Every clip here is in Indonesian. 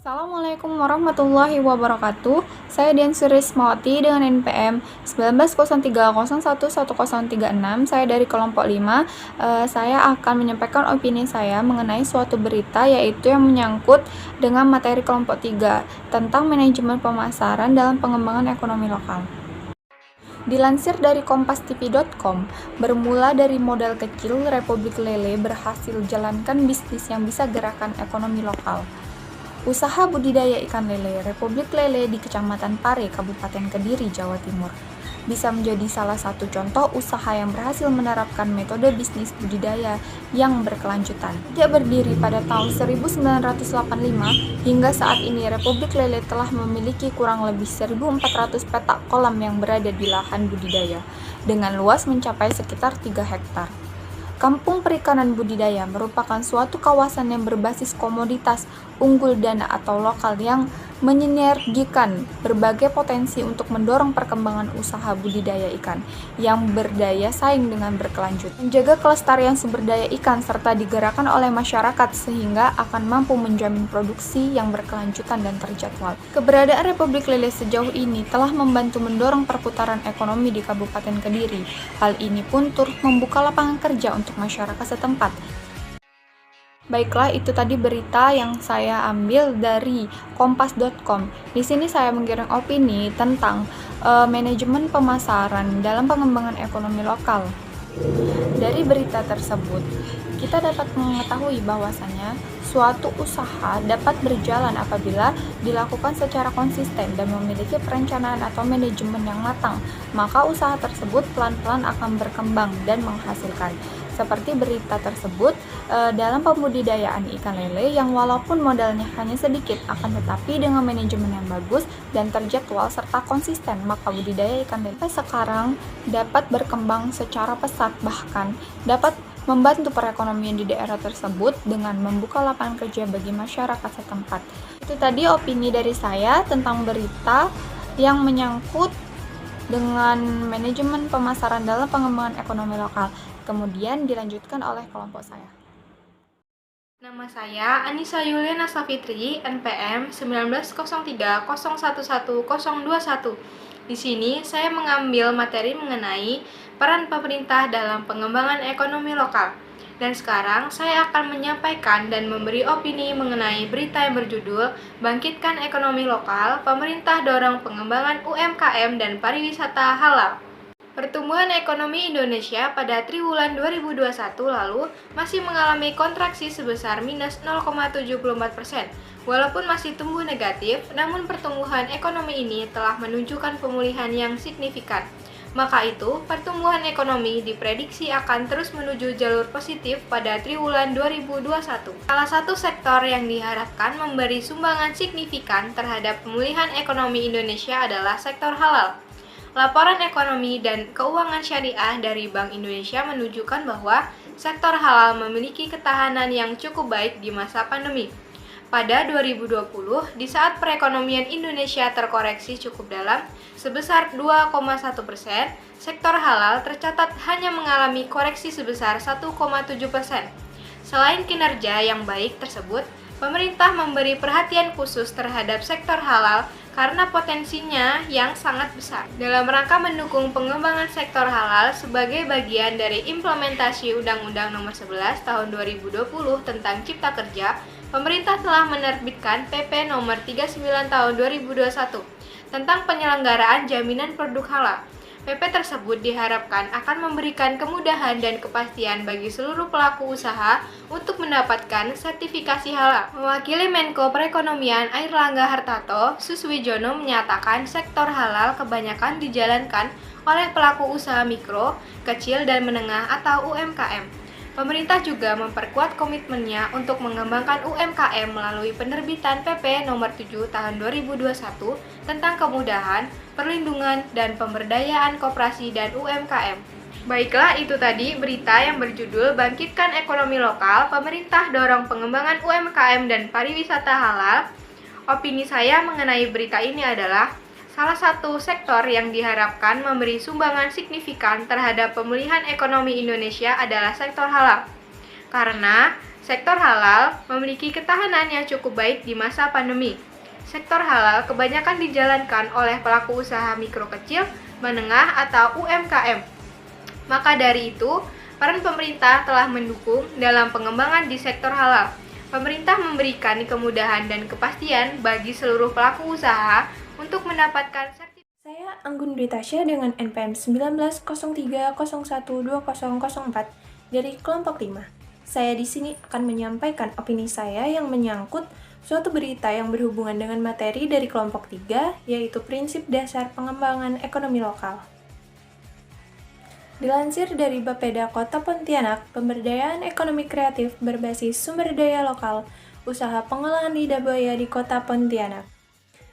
Assalamualaikum warahmatullahi wabarakatuh. Saya Dian Surismawati dengan NPM 1903011036. Saya dari kelompok 5. Saya akan menyampaikan opini saya mengenai suatu berita, yaitu yang menyangkut dengan materi kelompok 3 tentang manajemen pemasaran dalam pengembangan ekonomi lokal. Dilansir dari kompastv.com, bermula dari modal kecil, Republik Lele berhasil jalankan bisnis yang bisa gerakan ekonomi lokal. Usaha budidaya ikan lele Republik Lele di Kecamatan Pare, Kabupaten Kediri, Jawa Timur, bisa menjadi salah satu contoh usaha yang berhasil menerapkan metode bisnis budidaya yang berkelanjutan. Sejak berdiri pada tahun 1985 hingga saat ini, Republik Lele telah memiliki kurang lebih 1.400 petak kolam yang berada di lahan budidaya dengan luas mencapai sekitar 3 hektar. Kampung Perikanan Budidaya merupakan suatu kawasan yang berbasis komoditas unggul dan atau lokal yang menyinergikan berbagai potensi untuk mendorong perkembangan usaha budidaya ikan yang berdaya saing dengan berkelanjut, menjaga kelestarian sumber daya ikan, serta digerakkan oleh masyarakat sehingga akan mampu menjamin produksi yang berkelanjutan dan terjadwal. Keberadaan Republik Lele sejauh ini telah membantu mendorong perputaran ekonomi di Kabupaten Kediri. Hal ini pun turut membuka lapangan kerja untuk masyarakat setempat. Baiklah, itu tadi berita yang saya ambil dari kompas.com. Di sini saya menggiring opini tentang manajemen pemasaran dalam pengembangan ekonomi lokal. Dari berita tersebut, kita dapat mengetahui bahwasanya suatu usaha dapat berjalan apabila dilakukan secara konsisten dan memiliki perencanaan atau manajemen yang matang, maka usaha tersebut pelan-pelan akan berkembang dan menghasilkan. Seperti berita tersebut, dalam pembudidayaan ikan lele yang walaupun modalnya hanya sedikit, akan tetapi dengan manajemen yang bagus dan terjadwal serta konsisten, maka budidaya ikan lele sekarang dapat berkembang secara pesat, bahkan dapat membantu perekonomian di daerah tersebut dengan membuka lapangan kerja bagi masyarakat setempat. Itu tadi opini dari saya tentang berita yang menyangkut dengan manajemen pemasaran dalam pengembangan ekonomi lokal. Kemudian dilanjutkan oleh kelompok saya. Nama saya Anissa Yuliana Safitri, NPM 1903011021. Di sini saya mengambil materi mengenai peran pemerintah dalam pengembangan ekonomi lokal. Dan sekarang saya akan menyampaikan dan memberi opini mengenai berita yang berjudul Bangkitkan Ekonomi Lokal, Pemerintah Dorong Pengembangan UMKM dan Pariwisata Halal. Pertumbuhan ekonomi Indonesia pada triwulan 2021 lalu masih mengalami kontraksi sebesar minus 0,74%. Walaupun masih tumbuh negatif, namun pertumbuhan ekonomi ini telah menunjukkan pemulihan yang signifikan. Maka itu, pertumbuhan ekonomi diprediksi akan terus menuju jalur positif pada triwulan 2021. Salah satu sektor yang diharapkan memberi sumbangan signifikan terhadap pemulihan ekonomi Indonesia adalah sektor halal. Laporan ekonomi dan keuangan syariah dari Bank Indonesia menunjukkan bahwa sektor halal memiliki ketahanan yang cukup baik di masa pandemi. Pada 2020, di saat perekonomian Indonesia terkoreksi cukup dalam, sebesar 2,1%, sektor halal tercatat hanya mengalami koreksi sebesar 1,7%. Selain kinerja yang baik tersebut, pemerintah memberi perhatian khusus terhadap sektor halal karena potensinya yang sangat besar. Dalam rangka mendukung pengembangan sektor halal sebagai bagian dari implementasi Undang-Undang Nomor 11 Tahun 2020 tentang Cipta Kerja, pemerintah telah menerbitkan PP Nomor 39 Tahun 2021 tentang penyelenggaraan jaminan produk halal. PP tersebut diharapkan akan memberikan kemudahan dan kepastian bagi seluruh pelaku usaha untuk mendapatkan sertifikasi halal. Mewakili Menko Perekonomian Airlangga Hartarto, Suswijono menyatakan sektor halal kebanyakan dijalankan oleh pelaku usaha mikro, kecil, dan menengah atau UMKM. Pemerintah juga memperkuat komitmennya untuk mengembangkan UMKM melalui penerbitan PP Nomor 7 Tahun 2021 tentang kemudahan, perlindungan, dan pemberdayaan koperasi dan UMKM. Baiklah, itu tadi berita yang berjudul Bangkitkan Ekonomi Lokal, Pemerintah Dorong Pengembangan UMKM dan Pariwisata Halal. Opini saya mengenai berita ini adalah salah satu sektor yang diharapkan memberi sumbangan signifikan terhadap pemulihan ekonomi Indonesia adalah sektor halal. Karena Sektor halal memiliki ketahanan yang cukup baik di masa pandemi. Sektor halal kebanyakan dijalankan oleh pelaku usaha mikro kecil, menengah atau UMKM. Maka dari itu, peran pemerintah telah mendukung dalam pengembangan di sektor halal. Pemerintah memberikan kemudahan dan kepastian bagi seluruh pelaku usaha untuk mendapatkan sertifikat. Saya Anggun Dwi Tasya dengan NPM 1903012004 dari kelompok 5. Saya di sini akan menyampaikan opini saya yang menyangkut suatu berita yang berhubungan dengan materi dari kelompok 3, yaitu prinsip dasar pengembangan ekonomi lokal. Dilansir dari Bapeda Kota Pontianak, pemberdayaan ekonomi kreatif berbasis sumber daya lokal, usaha pengolahan lidah buaya di Kota Pontianak.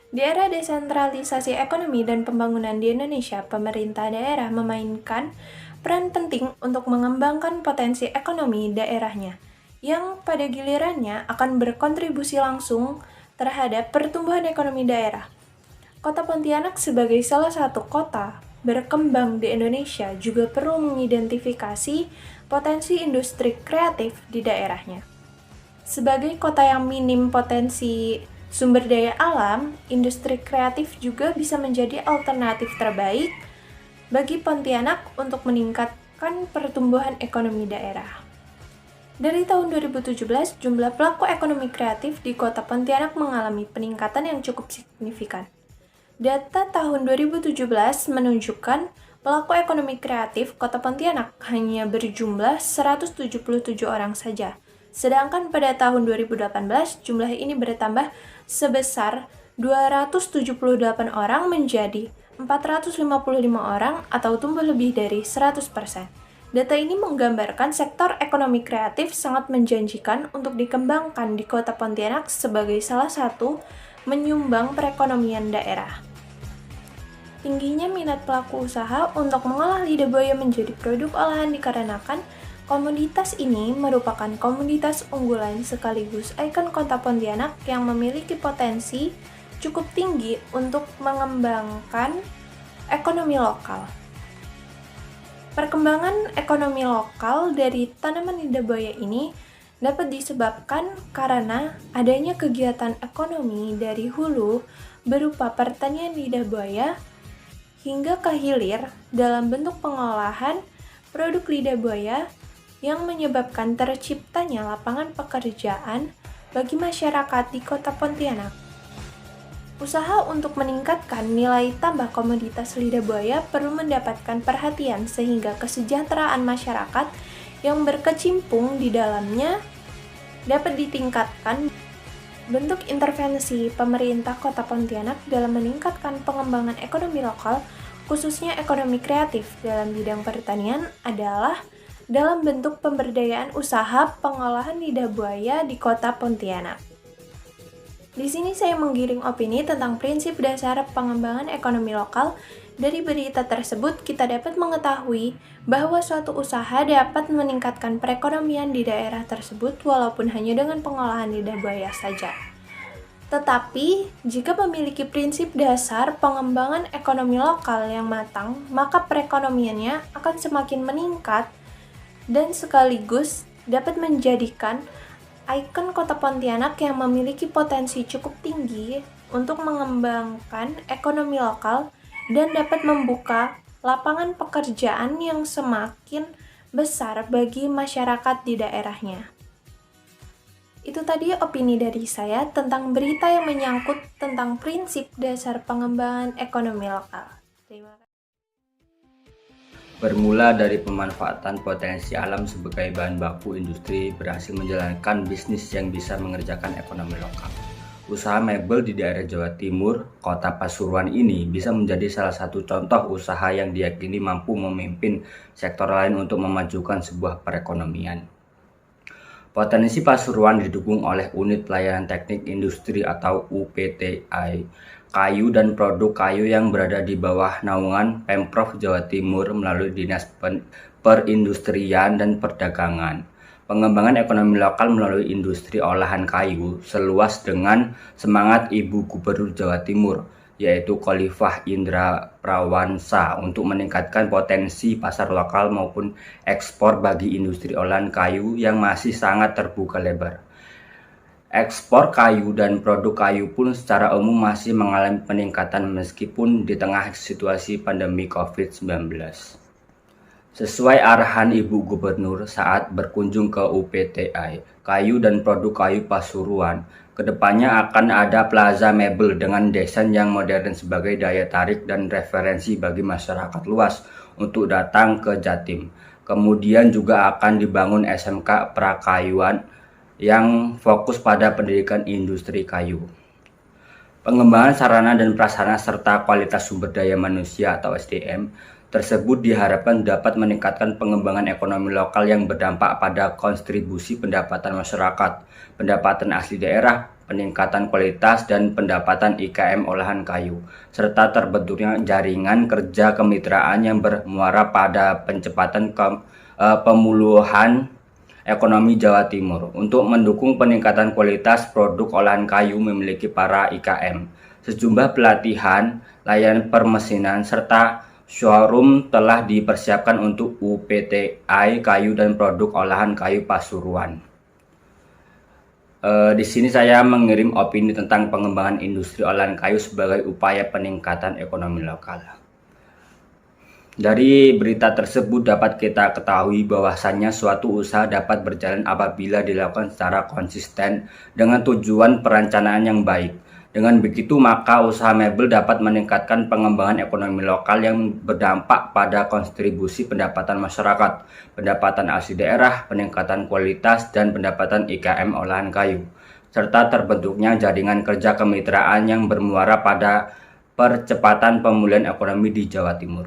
Di era desentralisasi ekonomi dan pembangunan di Indonesia, pemerintah daerah memainkan peran penting untuk mengembangkan potensi ekonomi daerahnya, yang pada gilirannya akan berkontribusi langsung terhadap pertumbuhan ekonomi daerah. Kota Pontianak sebagai salah satu kota berkembang di Indonesia juga perlu mengidentifikasi potensi industri kreatif di daerahnya. Sebagai kota yang minim potensi sumber daya alam, industri kreatif juga bisa menjadi alternatif terbaik bagi Pontianak untuk meningkatkan pertumbuhan ekonomi daerah. Dari tahun 2017, jumlah pelaku ekonomi kreatif di Kota Pontianak mengalami peningkatan yang cukup signifikan. Data tahun 2017 menunjukkan pelaku ekonomi kreatif Kota Pontianak hanya berjumlah 177 orang saja. Sedangkan pada tahun 2018, jumlah ini bertambah sebesar 278 orang menjadi 455 orang atau tumbuh lebih dari 100%. Data ini menggambarkan sektor ekonomi kreatif sangat menjanjikan untuk dikembangkan di Kota Pontianak sebagai salah satu menyumbang perekonomian daerah. Tingginya minat pelaku usaha untuk mengolah lidah buaya menjadi produk olahan dikarenakan komoditas ini merupakan komoditas unggulan sekaligus ikon Kota Pontianak yang memiliki potensi cukup tinggi untuk mengembangkan ekonomi lokal. Perkembangan ekonomi lokal dari tanaman lidah buaya ini dapat disebabkan karena adanya kegiatan ekonomi dari hulu berupa pertanian lidah buaya hingga ke hilir dalam bentuk pengolahan produk lidah buaya yang menyebabkan terciptanya lapangan pekerjaan bagi masyarakat di Kota Pontianak. Usaha untuk meningkatkan nilai tambah komoditas lidah buaya perlu mendapatkan perhatian sehingga kesejahteraan masyarakat yang berkecimpung di dalamnya dapat ditingkatkan. Bentuk intervensi pemerintah Kota Pontianak dalam meningkatkan pengembangan ekonomi lokal, khususnya ekonomi kreatif dalam bidang pertanian adalah dalam bentuk pemberdayaan usaha pengolahan lidah buaya di Kota Pontianak. Di sini saya menggiring opini tentang prinsip dasar pengembangan ekonomi lokal. Dari berita tersebut, kita dapat mengetahui bahwa suatu usaha dapat meningkatkan perekonomian di daerah tersebut walaupun hanya dengan pengolahan lidah buaya saja. Tetapi, jika memiliki prinsip dasar pengembangan ekonomi lokal yang matang, maka perekonomiannya akan semakin meningkat dan sekaligus dapat menjadikan ikon Kota Pontianak yang memiliki potensi cukup tinggi untuk mengembangkan ekonomi lokal dan dapat membuka lapangan pekerjaan yang semakin besar bagi masyarakat di daerahnya. Itu tadi opini dari saya tentang berita yang menyangkut tentang prinsip dasar pengembangan ekonomi lokal. Terima kasih. Bermula dari pemanfaatan potensi alam sebagai bahan baku, industri berhasil menjalankan bisnis yang bisa mengerjakan ekonomi lokal. Usaha mebel di daerah Jawa Timur, Kota Pasuruan ini bisa menjadi salah satu contoh usaha yang diyakini mampu memimpin sektor lain untuk memajukan sebuah perekonomian. Potensi Pasuruan didukung oleh Unit Pelayanan Teknik Industri atau UPTI, kayu dan produk kayu yang berada di bawah naungan Pemprov Jawa Timur melalui Dinas Perindustrian dan Perdagangan. Pengembangan ekonomi lokal melalui industri olahan kayu seluas dengan semangat Ibu Gubernur Jawa Timur yaitu Khalifah Indra Prawansa, untuk meningkatkan potensi pasar lokal maupun ekspor bagi industri olahan kayu yang masih sangat terbuka lebar. Ekspor kayu dan produk kayu pun secara umum masih mengalami peningkatan meskipun di tengah situasi pandemi COVID-19. Sesuai arahan Ibu Gubernur saat berkunjung ke UPTI, Kayu dan Produk Kayu Pasuruan, kedepannya akan ada plaza mebel dengan desain yang modern sebagai daya tarik dan referensi bagi masyarakat luas untuk datang ke Jatim. Kemudian juga akan dibangun SMK Prakayuan yang fokus pada pendidikan industri kayu. Pengembangan sarana dan prasarana serta kualitas sumber daya manusia atau SDM tersebut diharapkan dapat meningkatkan pengembangan ekonomi lokal yang berdampak pada kontribusi pendapatan masyarakat, pendapatan asli daerah, peningkatan kualitas dan pendapatan IKM olahan kayu, serta terbentuknya jaringan kerja kemitraan yang bermuara pada pencepatan pemulihan ekonomi Jawa Timur. Untuk mendukung peningkatan kualitas produk olahan kayu memiliki para IKM, sejumlah pelatihan, layanan permesinan, serta showroom telah dipersiapkan untuk UPTI Kayu dan Produk Olahan Kayu Pasuruan. Di sini saya mengirim opini tentang pengembangan industri olahan kayu sebagai upaya peningkatan ekonomi lokal. Dari berita tersebut dapat kita ketahui bahwasannya suatu usaha dapat berjalan apabila dilakukan secara konsisten dengan tujuan perencanaan yang baik. Dengan begitu maka usaha mebel dapat meningkatkan pengembangan ekonomi lokal yang berdampak pada kontribusi pendapatan masyarakat, pendapatan asli daerah, peningkatan kualitas, dan pendapatan IKM olahan kayu, serta terbentuknya jaringan kerja kemitraan yang bermuara pada percepatan pemulihan ekonomi di Jawa Timur.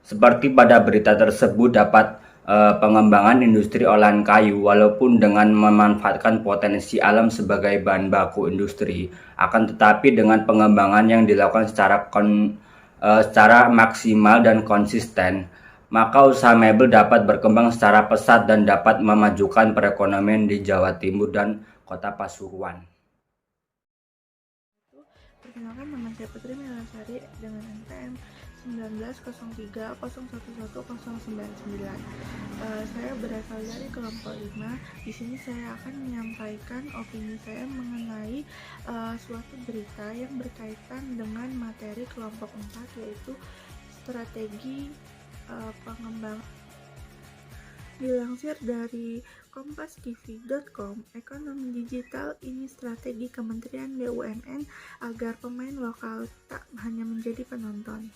Seperti pada berita tersebut dapat pengembangan industri olahan kayu walaupun dengan memanfaatkan potensi alam sebagai bahan baku industri, akan tetapi dengan pengembangan yang dilakukan secara maksimal dan konsisten, maka usaha mebel dapat berkembang secara pesat dan dapat memajukan perekonomian di Jawa Timur dan Kota Pasuruan. Perkenalkan, nama saya Putri Melasari dengan NPM 1903011099. Saya berasal dari kelompok 5. Di sini saya akan menyampaikan opini saya mengenai suatu berita yang berkaitan dengan materi kelompok 4, yaitu strategi pengembangan. Dilansir dari kompastv.com, ekonomi digital ini strategi Kementerian BUMN agar pemain lokal tak hanya menjadi penonton.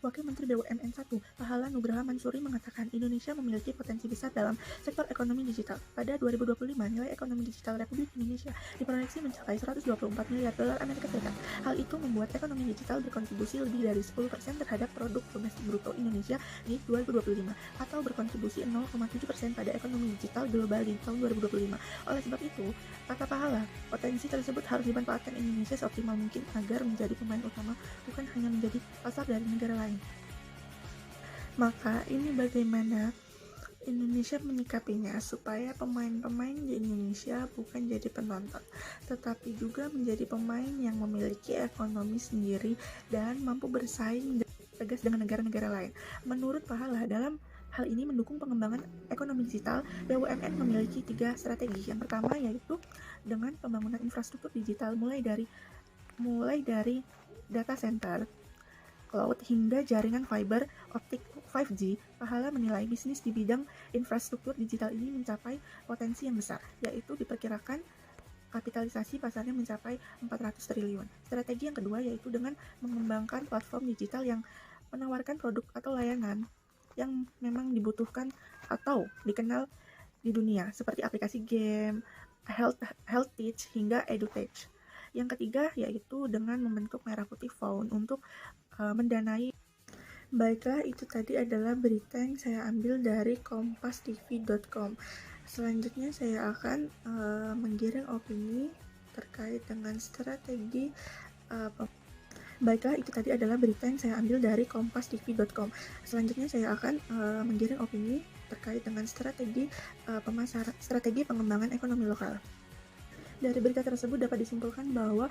Wakil Menteri BUMN 1, Pahala Nugraha Mansuri mengatakan Indonesia memiliki potensi besar dalam sektor ekonomi digital. Pada 2025, nilai ekonomi digital Republik Indonesia diproyeksi mencapai 124 miliar dolar Amerika Serikat. Hal itu membuat ekonomi digital berkontribusi lebih dari 10% terhadap produk domestik bruto Indonesia di 2025 atau berkontribusi 0,7% pada ekonomi digital global di tahun 2025. Oleh sebab itu, kata Pahala, potensi tersebut harus dimanfaatkan Indonesia seoptimal mungkin agar menjadi pemain utama, bukan hanya menjadi pasar dari negara lain. Maka ini bagaimana Indonesia menyikapinya supaya pemain-pemain di Indonesia bukan jadi penonton, tetapi juga menjadi pemain yang memiliki ekonomi sendiri dan mampu bersaing tegas dengan negara-negara lain. Menurut Pahala, dalam hal ini mendukung pengembangan ekonomi digital, BUMN memiliki 3 strategi. Yang pertama yaitu dengan pembangunan infrastruktur digital mulai dari data center, cloud, hingga jaringan fiber optik 5G. Pahala menilai bisnis di bidang infrastruktur digital ini mencapai potensi yang besar, yaitu diperkirakan kapitalisasi pasarnya mencapai 400 triliun. Strategi yang kedua yaitu dengan mengembangkan platform digital yang menawarkan produk atau layanan yang memang dibutuhkan atau dikenal di dunia, seperti aplikasi game, health teach, hingga edutech. Yang ketiga yaitu dengan membentuk merah putih fund untuk mendanai. Baiklah, itu tadi adalah berita yang saya ambil dari kompastv.com. Selanjutnya saya akan menggiring opini terkait dengan strategi Baiklah, itu tadi adalah berita yang saya ambil dari kompastv.com. Selanjutnya saya akan menggiring opini terkait dengan strategi pengembangan ekonomi lokal. Dari berita tersebut dapat disimpulkan bahwa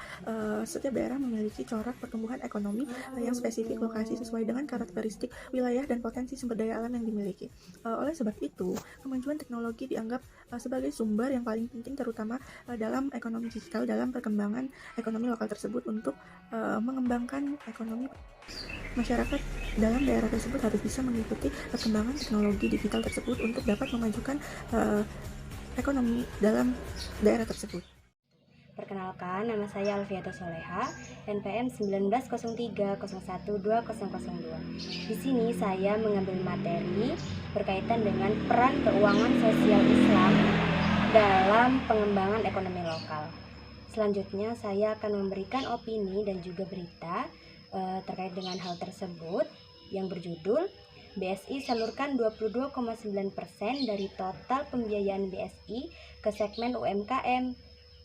setiap daerah memiliki corak pertumbuhan ekonomi yang spesifik lokasi sesuai dengan karakteristik wilayah dan potensi sumber daya alam yang dimiliki. Oleh sebab itu, kemajuan teknologi dianggap sebagai sumber yang paling penting terutama dalam ekonomi digital dalam perkembangan ekonomi lokal tersebut. Untuk mengembangkan ekonomi, masyarakat dalam daerah tersebut harus bisa mengikuti perkembangan teknologi digital tersebut untuk dapat memajukan ekonomi dalam daerah tersebut. Perkenalkan, nama saya Alfiata Soleha, NPM 1903012002. Di sini saya mengambil materi berkaitan dengan peran keuangan sosial Islam dalam pengembangan ekonomi lokal. Selanjutnya saya akan memberikan opini dan juga berita terkait dengan hal tersebut yang berjudul BSI salurkan 22,9% dari total pembiayaan BSI ke segmen UMKM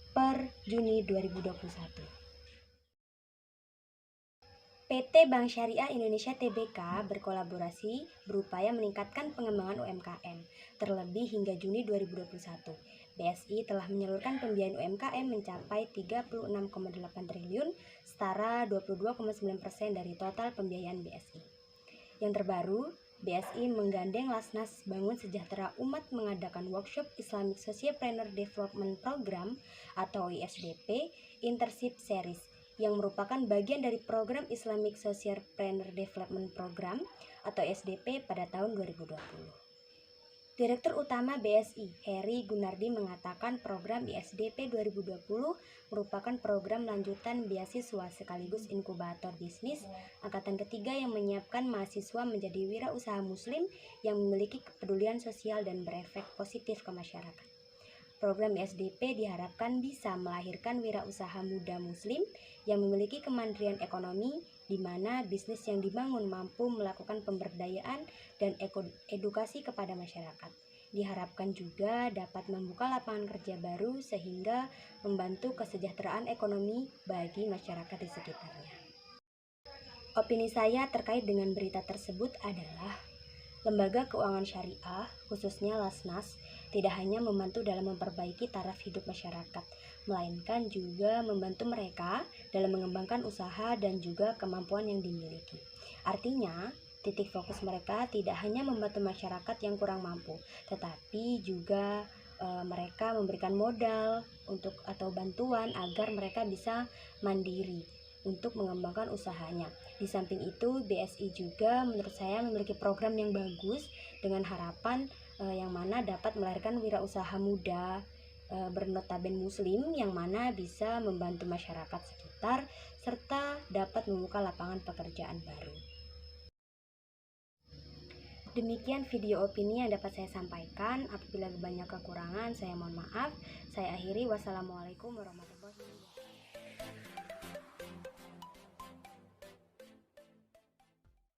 per Juni 2021. PT Bank Syariah Indonesia Tbk berkolaborasi berupaya meningkatkan pengembangan UMKM. Terlebih hingga Juni 2021, BSI telah menyalurkan pembiayaan UMKM mencapai 36,8 triliun, setara 22,9% dari total pembiayaan BSI. Yang terbaru, BSI menggandeng Lasnas Bangun Sejahtera Umat mengadakan workshop Islamic Sociopreneur Development Program atau ISDP Internship Series yang merupakan bagian dari program Islamic Sociopreneur Development Program atau SDP pada tahun 2020. Direktur Utama BSI, Heri Gunardi, mengatakan program ISDP 2020 merupakan program lanjutan beasiswa sekaligus inkubator bisnis angkatan ketiga yang menyiapkan mahasiswa menjadi wirausaha muslim yang memiliki kepedulian sosial dan berefek positif ke masyarakat. Program ISDP diharapkan bisa melahirkan wirausaha muda muslim yang memiliki kemandirian ekonomi, di mana bisnis yang dibangun mampu melakukan pemberdayaan dan edukasi kepada masyarakat. Diharapkan juga dapat membuka lapangan kerja baru sehingga membantu kesejahteraan ekonomi bagi masyarakat di sekitarnya. Opini saya terkait dengan berita tersebut adalah lembaga keuangan syariah, khususnya Lasnas, tidak hanya membantu dalam memperbaiki taraf hidup masyarakat, melainkan juga membantu mereka dalam mengembangkan usaha dan juga kemampuan yang dimiliki. Artinya, titik fokus mereka tidak hanya membantu masyarakat yang kurang mampu, tetapi juga mereka memberikan modal atau bantuan agar mereka bisa mandiri untuk mengembangkan usahanya. Di samping itu, BSI juga menurut saya memiliki program yang bagus dengan harapan yang mana dapat melahirkan wirausaha muda bernotaben muslim yang mana bisa membantu masyarakat sekitar serta dapat membuka lapangan pekerjaan baru. Demikian video opini yang dapat saya sampaikan. Apabila banyak kekurangan, saya mohon maaf. Saya akhiri. Wassalamualaikum warahmatullahi wabarakatuh.